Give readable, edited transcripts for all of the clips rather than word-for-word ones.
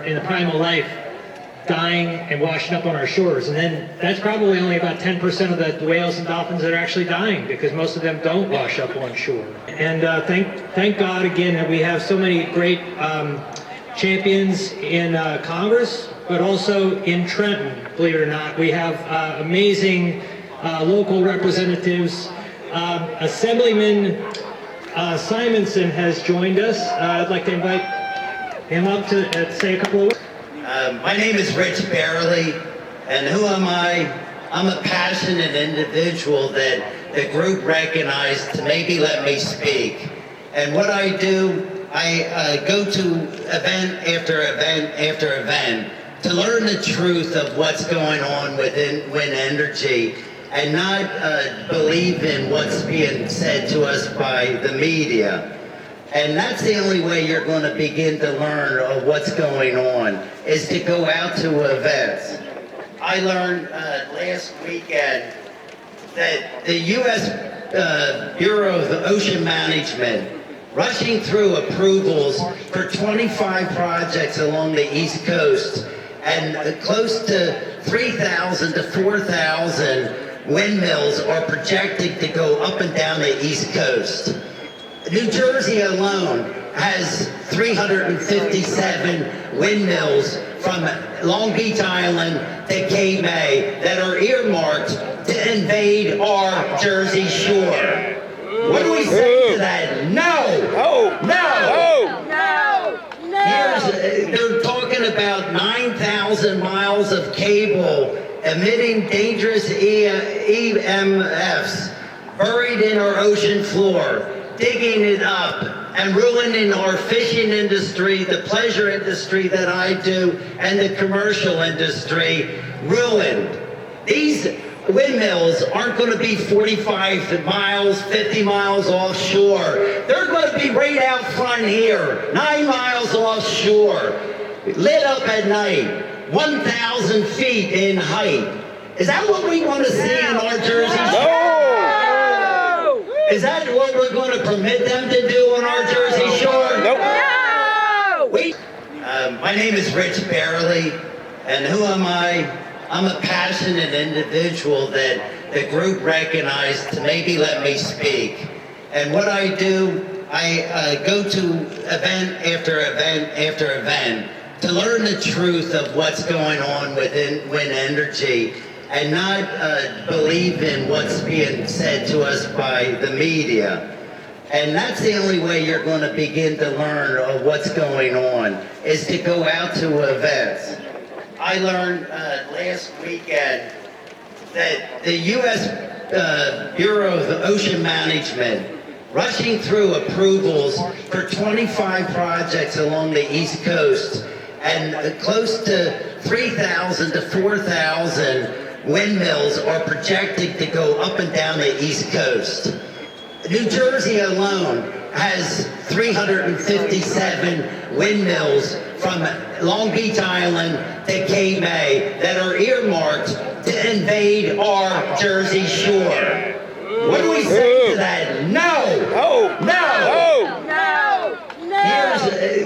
in the prime of life dying and washing up on our shores. And then that's probably only about 10% of the whales and dolphins that are actually dying, because most of them don't wash up on shore. And thank God again that we have so many great champions in Congress, but also in Trenton, believe it or not. We have amazing local representatives. Assemblyman Simonson has joined us. I'd like to invite him up to say a couple of words. My name is Rich Barely, and who am I? I'm a passionate individual that the group recognized to maybe let me speak. And what I do, I go to event after event after event to learn the truth of what's going on within wind energy, and not believe in what's being said to us by the media. And that's the only way you're going to begin to learn of what's going on, is to go out to events. I learned last weekend that the U.S. Bureau of Ocean Management rushing through approvals for 25 projects along the East Coast, and close to 3,000 to 4,000 windmills are projected to go up and down the East Coast. New Jersey alone has 357 windmills from Long Beach Island to Cape May that are earmarked to invade our Jersey shore. What do we say to that? No! No! No! No! They're talking about 9,000 miles of cable emitting dangerous EMFs buried in our ocean floor, digging it up and ruining our fishing industry, the pleasure industry that I do, and the commercial industry. Ruined. These windmills aren't going to be 45 miles, 50 miles offshore. They're going to be right out front here, 9 miles offshore, lit up at night, 1,000 feet in height. Is that what we want to see in our Jersey shore? Is that what we're going to permit them to do on our Jersey shore? Nope. My name is Rich Barely, and who am I? I'm a passionate individual that the group recognized to maybe let me speak. And what I do, I go to event after event after event to learn the truth of what's going on within wind energy, and not believe in what's being said to us by the media. And that's the only way you're going to begin to learn of what's going on, is to go out to events. I learned last weekend that the U.S. Bureau of Ocean Management rushing through approvals for 25 projects along the East Coast, and close to 3,000 to 4,000 windmills are projected to go up and down the East Coast. New Jersey alone has 357 windmills from Long Beach Island to Cape May that are earmarked to invade our Jersey shore. What do we say to that? No!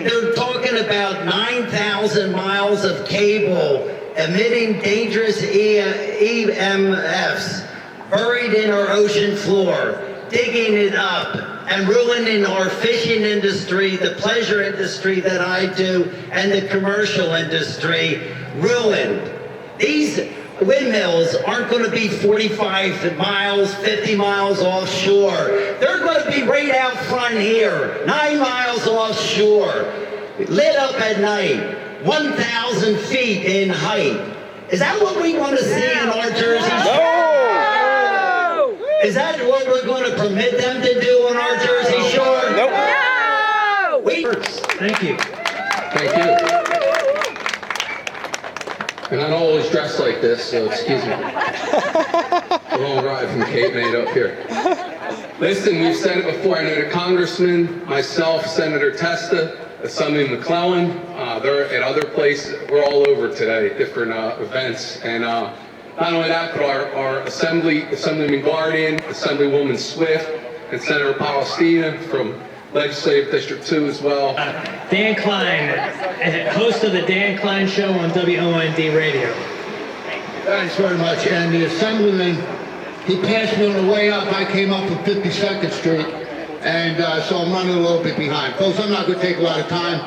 They're talking about 9,000 miles of cable emitting dangerous EMFs buried in our ocean floor, digging it up and ruining our fishing industry, the pleasure industry that I do, and the commercial industry. Ruined. These windmills aren't going to be 45 miles, 50 miles offshore. They're going to be right out front here, 9 miles offshore, lit up at night, 1,000 feet in height. Is that what we want to see in our Jersey shore? Is that what we're going to permit them to do on our Jersey shore? Nope. Thank you. Thank you. And I don't always dress like this, so excuse me. A long ride from Cape May up here. Listen, we've said it before. I know the congressman, myself, Senator Testa, Assemblyman McClellan, they're at other places. We're all over today, different events. And not only that, but our Assemblyman Guardian, Assemblywoman Swift, and Senator Palestina from Legislative District 2 as well. Dan Klein, host of the Dan Klein Show on WOND Radio. Thanks very much. And the Assemblyman, he passed me on the way up. I came up from 52nd Street, and so I'm running a little bit behind. Folks, I'm not going to take a lot of time.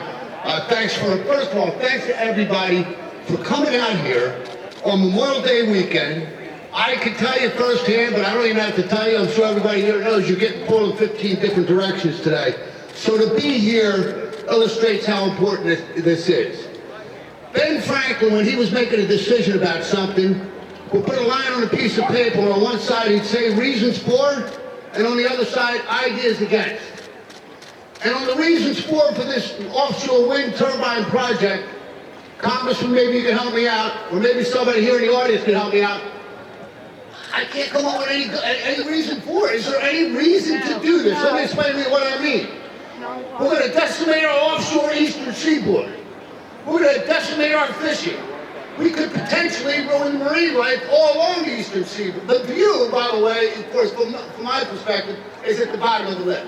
First of all, thanks to everybody for coming out here on Memorial Day weekend. I can tell you firsthand, but I don't even have to tell you. I'm sure everybody here knows you're getting pulled in 15 different directions today. So to be here illustrates how important this is. Ben Franklin, when he was making a decision about something, would put a line on a piece of paper. On one side, he'd say reasons for, and on the other side, ideas against. And on the reasons for this offshore wind turbine project, Congressman, maybe you can help me out, or maybe somebody here in the audience can help me out. I can't come up with any reason for it. Is there any reason to do this? Let me explain to you what I mean. We're going to decimate our offshore eastern seaboard. We're going to decimate our fishing. We could potentially ruin marine life all along the eastern seaboard. The view, by the way, of course, from my perspective, is at the bottom of the list.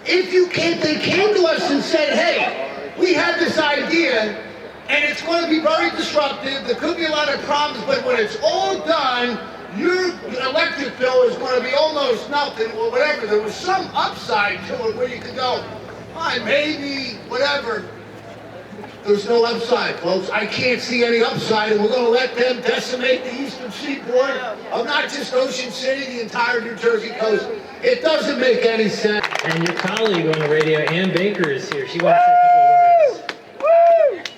If they came to us and said, hey, we have this idea, and it's going to be very disruptive. There could be a lot of problems, but when it's all done, your electric bill is going to be almost nothing or whatever. There was some upside to it where you could go, fine, maybe, whatever. There's no upside, folks. I can't see any upside, and we're going to let them decimate the eastern seaboard of not just Ocean City, the entire New Jersey coast. It doesn't make any sense. And your colleague on the radio, Ann Baker, is here. She wants to say a couple words.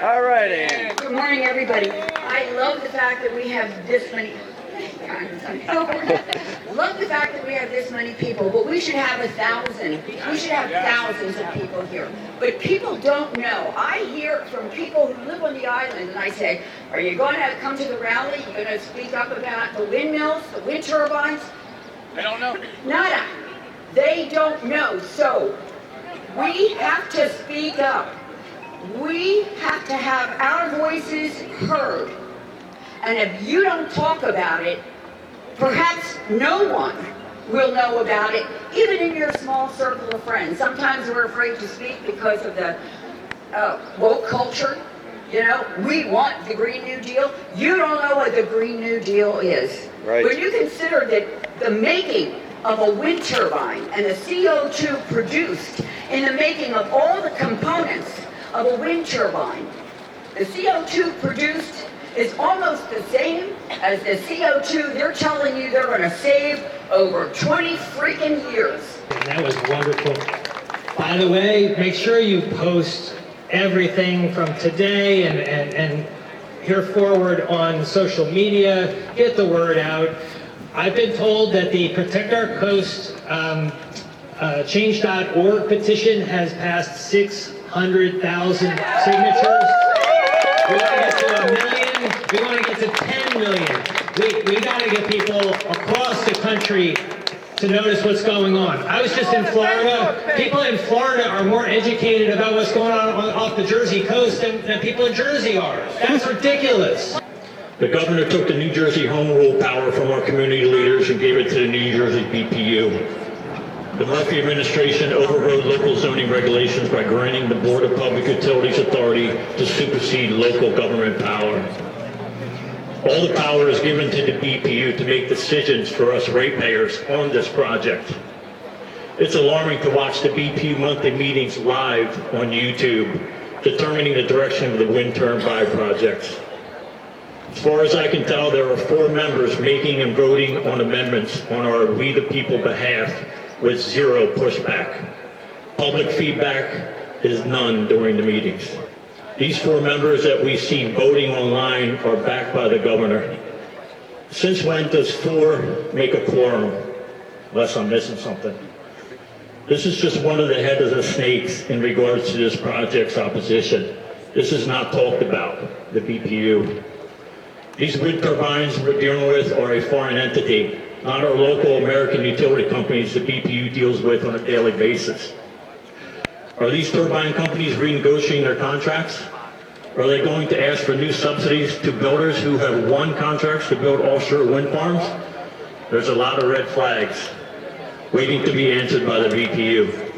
All right, Ann. Good morning, everybody. I love the fact that we have this many. Love the fact that we have this many people, but we should have 1,000. We should have thousands of people here. But people don't know. I hear from people who live on the island, and I say, "Are you going to come to the rally? You're going to speak up about the windmills, the wind turbines?" I don't know. Nada. They don't know. So we have to speak up. We have to have our voices heard. And if you don't talk about it, perhaps no one will know about it, even in your small circle of friends. Sometimes we're afraid to speak because of the woke culture. You know, we want the Green New Deal. You don't know what the Green New Deal is. Right. When you consider that the making of a wind turbine and the CO2 produced in the making of all the components of a wind turbine, the CO2 produced is almost the same as the CO2 they're telling you they're going to save over 20 freaking years. And that was wonderful. By the way, make sure you post everything from today and here forward on social media. Get the word out. I've been told that the Protect Our Coast Change.org petition has passed 600,000 signatures. We want to get to 1 million. We want to get to 10 million. We got to get people across the country to notice what's going on. I was just in Florida. People in Florida are more educated about what's going on off the Jersey coast than people in Jersey are. That's ridiculous. The governor took the New Jersey home rule power from our community leaders and gave it to the New Jersey BPU. The Murphy administration overrode local zoning regulations by granting the Board of Public Utilities authority to supersede local government power. All the power is given to the BPU to make decisions for us ratepayers on this project. It's alarming to watch the BPU monthly meetings live on YouTube, determining the direction of the wind turbine projects. As far as I can tell, there are 4 members making and voting on amendments on our We the People behalf with 0 pushback. Public feedback is none during the meetings. These 4 members that we see voting online are backed by the governor. Since when does 4 make a quorum? Unless I'm missing something. This is just one of the heads of the snakes in regards to this project's opposition. This is not talked about, the BPU. These wind turbines we're dealing with are a foreign entity, not our local American utility companies the BPU deals with on a daily basis. Are these turbine companies renegotiating their contracts? Are they going to ask for new subsidies to builders who have won contracts to build offshore wind farms? There's a lot of red flags. waiting to be answered by the BPU.